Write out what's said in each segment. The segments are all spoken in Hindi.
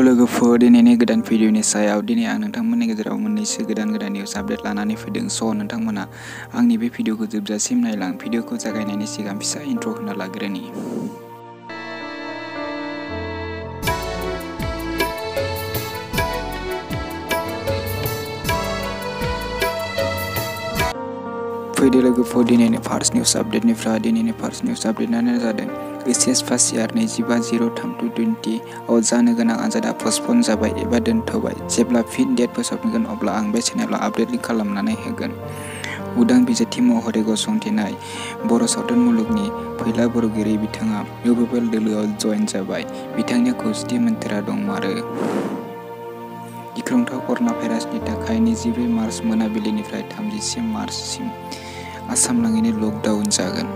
लोगोफोर दिनैनि गोदान भिडिअनि सायाव दिनै आं नोंथांमोननि गेजेराव मोननैसो गोदान निउस आपडेट लानानै फैदों। नोंथांमोना आंनि बे भिडिअखौ जोबजासिम नायलां। भिडिअखौ जागायनायनि सिगां फिसा इन्ट्र' होना लाग्रोनि। फैदो लोगोफोर दिनैनि फार्स्ट निउस आपडेटनिफ्राय। दिनैनि फार्स्ट निउस आपडेटआनो जादों एचएस फार्स्ट इयार 25/03/2020 आव जानो गोनां आनजादा पस्टपन जाबाय एबा दोनथ'बाय। जेब्ला फिन डेट फोसावगोन अब्ला आं बे चेनेलाव आपडेट लिंक खालामनानै होगोन। उदां बिजाथि महरै गसंथेनाय बर' सावथुन मुलुगनि फैला बर'गिरि बिथाङा इउपिपिएल दोलोआव जयेन जाबाय। बिथांनि खौसेथि मोन्थोरा दंमारो। गिख्रंथाव कर'ना भाइरासनि थाखाय 24 मार्च मोनाबिलिनिफ्राय 30 मार्चसिम आसाम नाङैनो लकडाउन जागोन।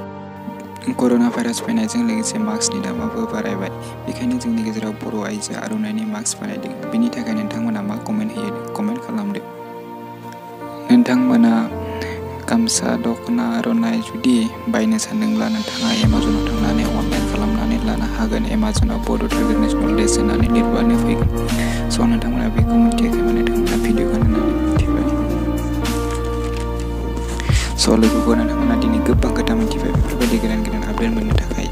कर'ना भाइरास फैनायजों लोगोसे मास्कनि दामाबो बारायबाय। बेखायनो जोंनि गेजेराव बर' आइजो आर'नाइनि मास्क बानायदों। बेनि थाखाय नोंथांमोना मा कमेन्ट होयो कमेन्ट खालामदो। नोंथांमोना गामसा, दख'ना, आर'नाइ जुदि बायनो सानदोंब्ला नोंथाङा एमाजनाव थांनानै अनलाइन खालामनानै लानो हागोन। एमाजनाव बड' ट्रेडिशनेल ड्रेस होनानै लिरबानो फैगोन। नोंथांमोना बेखौ मिथियाखैमोन, नोंथांमोना भिडिअखौ नायनानै मिथिबाय। लोगोफोर नोंथांमोना दिनै गोबां खोथा मिथिबाय। बेफोरबायदि गोदान अपडेट मोननो थाखाय